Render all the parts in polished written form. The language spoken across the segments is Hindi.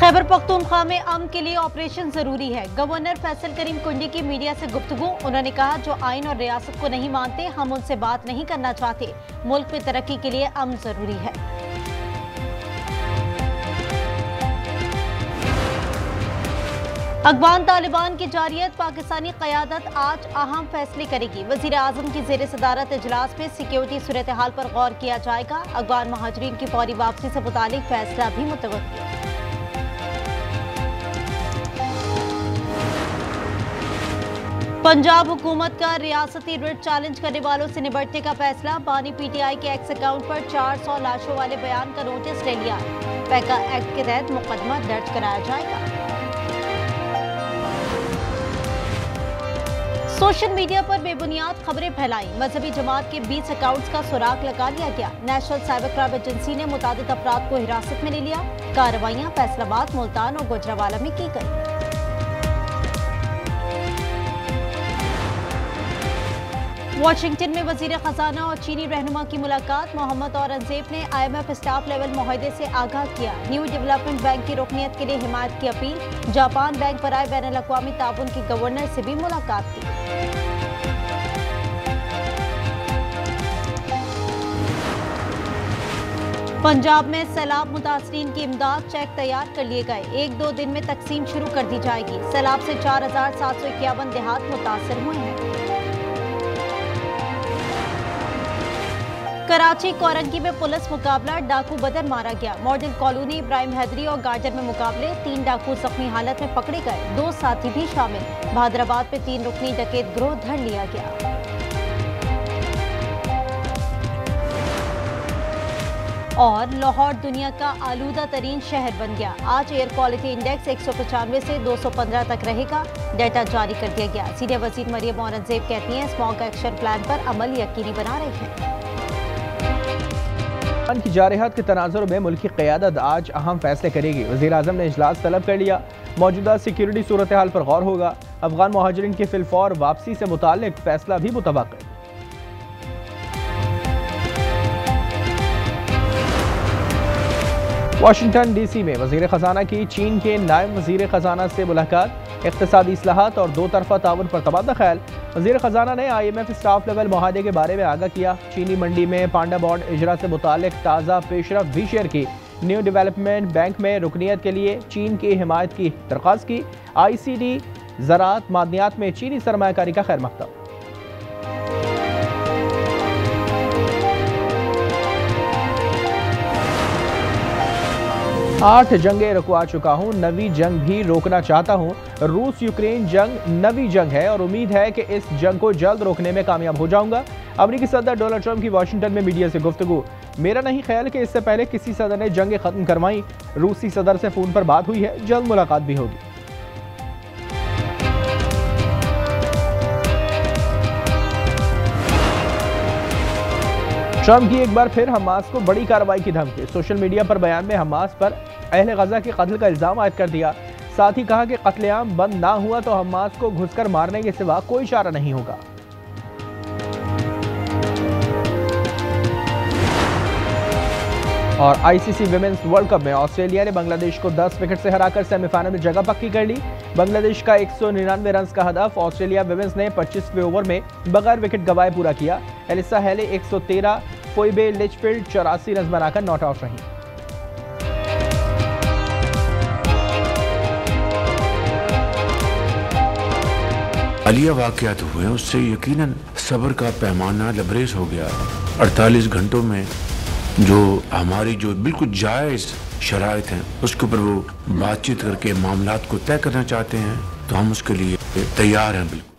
खैबर पख्तूनख्वा में अमन के लिए ऑपरेशन जरूरी है। गवर्नर फैसल करीम कुंडी की मीडिया से गुफ्तगू। उन्होंने कहा, जो आइन और रियासत को नहीं मानते हम उनसे बात नहीं करना चाहते। मुल्क में तरक्की के लिए अमन जरूरी है। अफगान तालिबान की जारियत पाकिस्तानी क़यादत आज अहम फैसले करेगी। वज़ीर आज़म की ज़ेर सदारत इजलास में सिक्योरिटी सूरत हाल पर गौर किया जाएगा। अफगान महाजरीन की फौरी वापसी से मुतालिक फैसला भी मुतवक्किल। पंजाब हुकूमत का रियासती रिट चैलेंज करने वालों से निपटने का फैसला। बानी पीटीआई के एक्स अकाउंट पर 400 लाशों वाले बयान का नोटिस ले लिया। पैका एक्ट के तहत मुकदमा दर्ज कराया जाएगा। सोशल मीडिया पर बेबुनियाद खबरें फैलाई। मजहबी जमात के 20 अकाउंट्स का सुराग लगा लिया गया। नेशनल साइबर क्राइम एजेंसी ने मुतादिद अफराद को हिरासत में ले लिया। कार्रवाइयां फैसलाबाद, मुल्तान और गुजरावाला में की गई। वाशिंगटन में वजीर खजाना और चीनी रहनुमा की मुलाकात। मोहम्मद औरंगजेब ने IMF स्टाफ लेवल मुआहदे से आगाह किया। न्यू डेवलपमेंट बैंक की रुकनीत के लिए हिमायत की अपील। जापान बैंक बराए बैनुल अक़वामी ताउन के गवर्नर से भी मुलाकात की। पंजाब में सैलाब मुतासरीन की इमदाद चेक तैयार कर लिए गए। 1-2 दिन में तकसीम शुरू कर दी जाएगी। सैलाब से 4751 देहात मुतासर हुए हैं। कराची कोरंगी में पुलिस मुकाबला। डाकू बदर मारा गया। मॉडल कॉलोनी इब्राहिम हैदरी और गार्डन में मुकाबले। 3 डाकू जख्मी हालत में पकड़े गए। 2 साथी भी शामिल। बहादराबाद में 3 रुकनी डकैत गिरोह धर लिया गया। और लाहौर दुनिया का आलूदा तरीन शहर बन गया। आज एयर क्वालिटी इंडेक्स 195 से 215 तक रहेगा। डेटा जारी कर दिया गया। सीनियर वजीर मरियम औरंगजेब कहती हैं, स्मॉग एक्शन प्लान पर अमल यकीनी बना रही है। की जारहात के तनाजुर में मुल्क की क़यादत आज अहम फैसले करेगी। वज़ीर आज़म ने इजलास तलब कर लिया। मौजूदा सिक्योरिटी सूरत हाल पर गौर होगा। अफगान मुहाजिरीन की फिलफौर वापसी से मुताल्लिक फैसला भी मुतवक्किल। वाशिंगटन DC में वज़ीर ख़जाना की चीन के नायब वज़ीर ख़जाना से मुलाकात। इक़्तिसादी इस्लाहात और 2 तरफ़ा ताउन पर तबादला ख्याल। वज़ीर ख़जाना ने IMF स्टाफ लेवल मुआहदे के बारे में आगाह किया। चीनी मंडी में पांडा बॉन्ड इजरा से मुतालिक ताज़ा पेशरफ भी शेयर की। न्यू डेवलपमेंट बैंक में रुकनीत के लिए चीन की हिमायत की दरख्वास्त की। ICD ज़राअत मादनियात में चीनी सरमायाकारी का खैर मकदम। 8 जंगें रुकवा चुका हूँ, नवी जंग भी रोकना चाहता हूँ। रूस यूक्रेन जंग नवी जंग है और उम्मीद है कि इस जंग को जल्द रोकने में कामयाब हो जाऊंगा। अमेरिकी सदर डोनाल्ड ट्रंप की वाशिंगटन में मीडिया से गुफ्तगू। मेरा नहीं ख्याल कि इससे पहले किसी सदर ने जंगें खत्म करवाई। रूसी सदर से फोन पर बात हुई है, जल्द मुलाकात भी होगी। ट्रंप की एक बार फिर हमास को बड़ी कार्रवाई की धमकी। सोशल मीडिया पर बयान में हमास पर अहले गजा के कत्ल का इल्जाम आयद कर दिया। साथ ही कहा कि कत्लेआम बंद ना हुआ तो हमास को घुसकर मारने के सिवा कोई चारा नहीं होगा। और ICC विमेंस वर्ल्ड कप में ऑस्ट्रेलिया ने बांग्लादेश को 10 विकेट से हराकर सेमीफाइनल में जगह पक्की कर ली। बांग्लादेश का 199 रन का हदफ ऑस्ट्रेलिया विमेंस ने 25वें ओवर में बगैर विकेट गंवाए पूरा किया। एलिसा हेले 113, फोइबे लिचफील्ड 84 रन बनाकर नॉट आउट रही। हालिया वाकयात हुए उससे यकीनन सब्र का पैमाना लबरेज हो गया। 48 घंटों में जो हमारी जो बिल्कुल जायज़ शराइत हैं उसके ऊपर वो बातचीत करके मामलात को तय करना चाहते हैं तो हम उसके लिए तैयार हैं। बिल्कुल।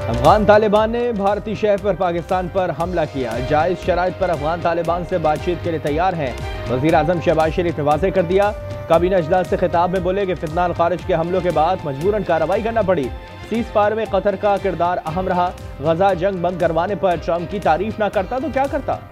अफगान तालिबान ने भारतीय शहर पर पाकिस्तान पर हमला किया। जायज़ शराइत पर अफगान तालिबान से बातचीत के लिए तैयार हैं। वज़ीर आज़म शहबाज शरीफ ने वाज़ेह कर दिया। काबीना इजलास से खिताब में बोले कि फितना खारिज के हमलों के बाद मजबूरन कार्रवाई करना पड़ी। सीज़ फायर में कतर का किरदार अहम रहा। गजा जंग बंद करवाने पर ट्रंप की तारीफ ना करता तो क्या करता।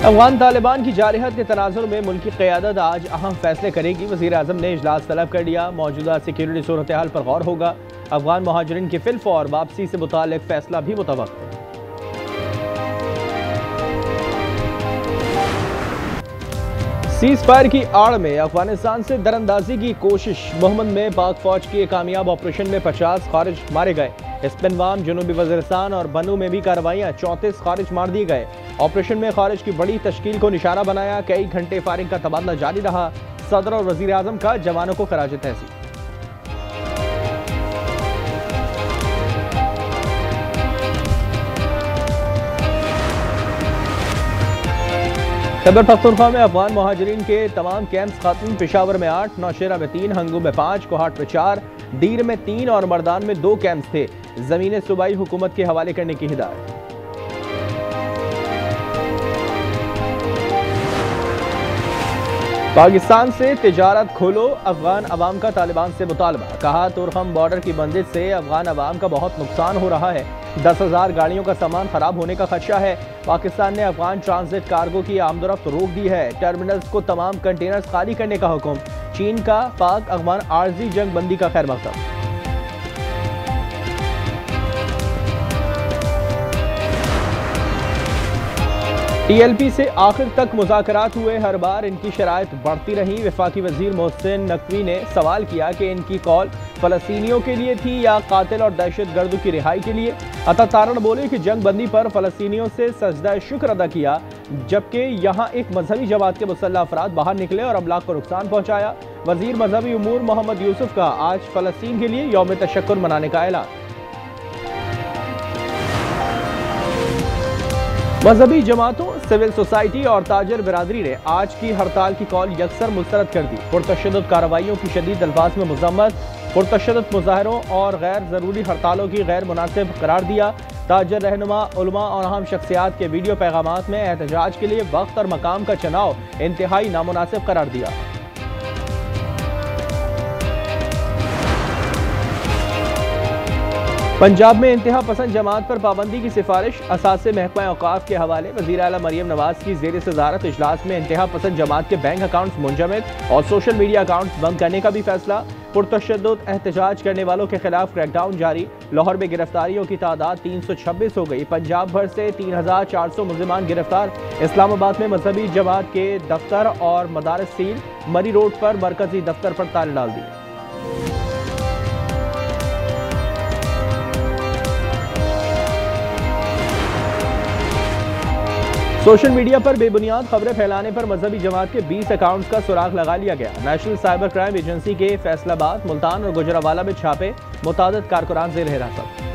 अफगान तालिबान की जारहत के तनाजुर में मुल्की क़यादत आज अहम फैसले करेगी। वज़ीर आज़म ने इजलास तलब कर लिया। मौजूदा सिक्योरिटी सूरत हाल पर गौर होगा। अफगान महाजरीन की फिलफौर वापसी से मुताल्लिक़ फैसला भी मुतवक्किल है। सीज़ फायर की आड़ में अफगानिस्तान से दरअंदाजी की कोशिश। मोहम्मद में पाक फौज के कामयाब ऑपरेशन में 50 खारिज मारे गए। इस्पिनवाम, जनूबी वज़ीरिस्तान और बनू में भी कार्रवाइयाँ, 34 खारिज मार दिए गए। ऑपरेशन में खारिज की बड़ी तश्कील को निशाना बनाया। कई घंटे फायरिंग का तबादला जारी रहा। सदर और वज़ीर आज़म का जवानों को खराज तहसीन। खैबर पख्तूनख्वा में अफगान महाजरीन के तमाम कैंप्स खात्म। पेशावर में 8, नौशेरा में 3, हंगू में 5, कोहाट में 4, दीर में 3 और मर्दान में 2 कैंप्स थे। ज़मीनें सूबाई हुकूमत के हवाले करने की हिदायत। पाकिस्तान से तिजारत खोलो, अफगान अवाम का तालिबान से मुतालबा। कहा, तुरखम बॉर्डर की बंदिश से अफगान अवाम का बहुत नुकसान हो रहा है। 10,000 गाड़ियों का सामान खराब होने का खदशा है। पाकिस्तान ने अफगान ट्रांजिट कार्गो की आमदोरफ्त रोक दी है। टर्मिनल्स को तमाम कंटेनर्स खाली करने का हुक्म। चीन का पाक अफगान आर्जी जंग बंदी का खैर मकसद। TLP से आखिर तक मुज़ाकरात हुए। हर बार इनकी शराइत बढ़ती रही। वफाकी वजीर मोहसिन नकवी ने सवाल किया कि इनकी कॉल फ़लस्तीनियों के लिए थी या कातिल और दहशत गर्दों की रिहाई के लिए। अता तारण बोले कि जंग बंदी पर फ़लस्तीनियों से सजदा शुक्र अदा किया, जबकि यहाँ एक मजहबी जमात के मुसल्लह अफराद बाहर निकले और अमलाक को नुकसान पहुँचाया। वजीर मजहबी उमूर मोहम्मद यूसुफ का आज फ़लस्तीन के लिए यौम तशक्कुर मनाने का ऐलान। मजहबी जमातों, सिविल सोसाइटी और ताजर बिरादरी ने आज की हड़ताल की कॉल यकसर मुस्तरद कर दी। पुरतशद्दुद कार्रवाइयों की शदीद अल्फाज में मजम्मत, पुरतशद्दुद मुजाहरों और गैर ज़रूरी हड़तालों की गैर मुनासिब करार दिया। ताजर रहनुमा, उलमा और अहम शख्सियात के वीडियो पैगामात में एहतजाज के लिए वक्त और मकाम का चुनाव इंतहाई नामुनासिब करार दिया। पंजाब में इंतहा पसंद जमात पर पाबंदी की सिफारिश। असासे महकमा औकाफ के हवाले वज़ीर आला मरियम नवाज की ज़ेर सदारत इजलास में इंतहा पसंद जमात के बैंक अकाउंट्स मुंजमद और सोशल मीडिया अकाउंट्स बंद करने का भी फैसला। पुरतशद्दुद एहतजाज करने वालों के खिलाफ क्रैकडाउन जारी। लाहौर में गिरफ्तारियों की तादाद 326 हो गई। पंजाब भर से 3400 मुल्ज़िमान गिरफ्तार। इस्लामाबाद में मजहबी जमात के दफ्तर और मदारस सील। मरी रोड पर मरकजी दफ्तर पर ताले डाल दिए। सोशल मीडिया पर बेबुनियाद खबरें फैलाने पर मजहबी जमात के 20 अकाउंट्स का सुराग लगा लिया गया। नेशनल साइबर क्राइम एजेंसी के फैसलाबाद, मुल्तान और गुजरावाला में छापे। मुतादिद कारकुनान ज़ेर हिरासत।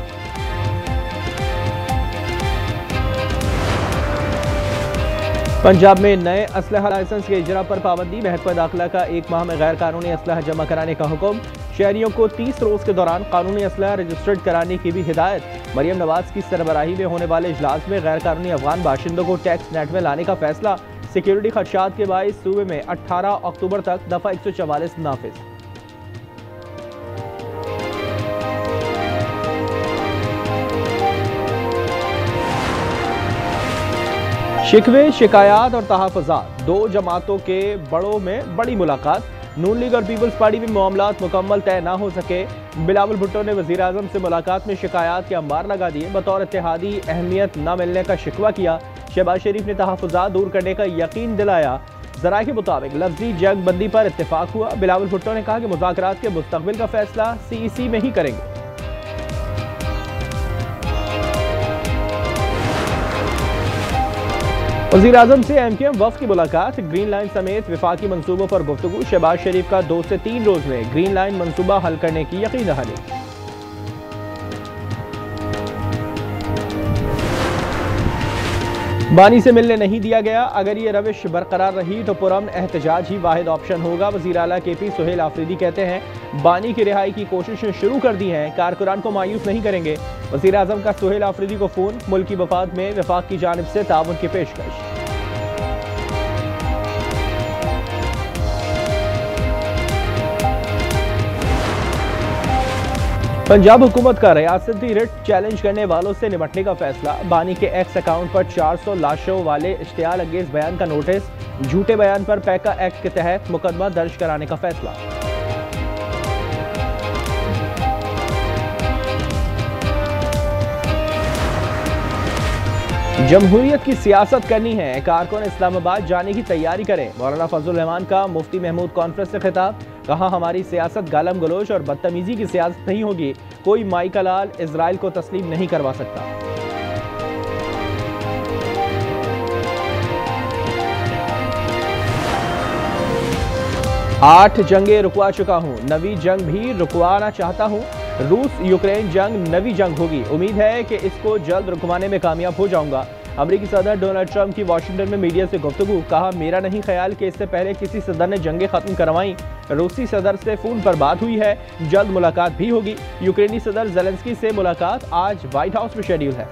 पंजाब में नए असलहा लाइसेंस के इजरा पर पाबंदी। महकमा दाखिला का 1 माह में गैर कानूनी असलहा जमा कराने का हुक्म। शहरियों को 30 रोज के दौरान कानूनी असलहा रजिस्टर्ड कराने की भी हिदायत। मरियम नवाज की सरबराही में होने वाले इजलास में गैर कानूनी अफगान बाशिंदों को टैक्स नेट में लाने का फैसला। सिक्योरिटी खदशात के बाइस सूबे में 18 अक्टूबर तक दफा 144 नाफिज। शिकवे, शिकायत और तहफ़्फ़ुज़ात। 2 जमातों के बड़ों में बड़ी मुलाकात। नून लीग और पीपल्स पार्टी में मामलात मुकम्मल तय ना हो सके। बिलावल भुट्टो ने वज़ीर आज़म से मुलाकात में शिकायत के अंबार लगा दिए। बतौर इत्तेहादी अहमियत न मिलने का शिकवा किया। शहबाज शरीफ ने तहफ़्फ़ुज़ात दूर करने का यकीन दिलाया। ज़राए के मुताबिक लफ्ज़ी जंग बंदी पर इत्तेफाक हुआ। बिलावल भुट्टो ने कहा कि मुज़ाकरात के मुस्तक़बिल का फैसला CEC में ही करेंगे। वज़ीर आज़म से MKM वफ़द की मुलाकात। ग्रीन लाइन समेत विफाकी मंसूबों पर गुफ्तगू। शहबाज शरीफ का 2 से 3 रोज में ग्रीन लाइन मंसूबा हल करने की यकीन दहानी। बानी से मिलने नहीं दिया गया। अगर ये रविश बरकरार रही तो पुरअमन एहतजाज ही वाहिद ऑप्शन होगा। वज़ीर आला KP सुहेल आफरीदी कहते हैं बानी की रिहाई की कोशिशें शुरू कर दी हैं, कारकुनान को मायूस नहीं करेंगे। वज़ीर आज़म का सुहेल आफरीदी को फ़ोन। मुल्की मफाद में वफाक की जानिब से ताउन की पेशकश। पंजाब हुकूमत का रियासती रिट चैलेंज करने वालों से निपटने का फैसला। बानी के एक्स अकाउंट पर 400 लाशों वाले इश्तियाल अंगेज बयान का नोटिस। झूठे बयान पर पैका एक्ट के तहत मुकदमा दर्ज कराने का फैसला। जमहूरियत की सियासत करनी है, कारकुन इस्लामाबाद जाने की तैयारी करें। मौलाना फजलुर रहमान का मुफ्ती महमूद कॉन्फ्रेंस से खिताब। कहा, हमारी सियासत गालम गलोच और बदतमीजी की सियासत नहीं होगी। कोई माई का लाल इजराइल को तस्लीम नहीं करवा सकता। आठ जंगें रुकवा चुका हूं, नवी जंग भी रुकवाना चाहता हूं। रूस यूक्रेन जंग नवी जंग होगी, उम्मीद है कि इसको जल्द रुकवाने में कामयाब हो जाऊंगा। अमेरिकी सदर डोनाल्ड ट्रंप की वाशिंगटन में मीडिया से गुफ्तगू। कहा, मेरा नहीं ख्याल कि इससे पहले किसी सदर ने जंगें खत्म करवाई। रूसी सदर से फोन पर बात हुई है, जल्द मुलाकात भी होगी। यूक्रेनी सदर ज़ेलेंस्की से मुलाकात आज व्हाइट हाउस में शेड्यूल है।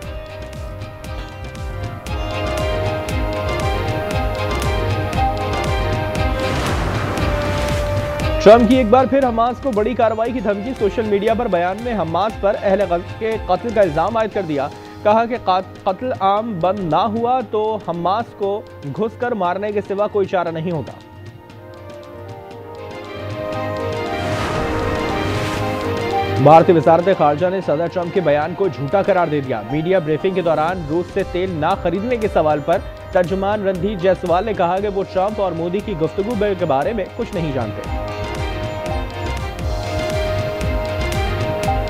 ट्रंप की एक बार फिर हमास को बड़ी कार्रवाई की धमकी। सोशल मीडिया पर बयान में हमास पर अहले गज़ा के कत्ल का इल्जाम आयद कर दिया। कहा कि कत्ल आम बंद ना हुआ तो हमास को घुसकर मारने के सिवा कोई चारा नहीं होगा। भारतीय वजारत खारजा ने सदर ट्रंप के बयान को झूठा करार दे दिया। मीडिया ब्रीफिंग के दौरान रूस से तेल ना खरीदने के सवाल पर तर्जुमान रणधीर जायसवाल ने कहा कि वो ट्रंप और मोदी की गुफ्तगू के बारे में कुछ नहीं जानते।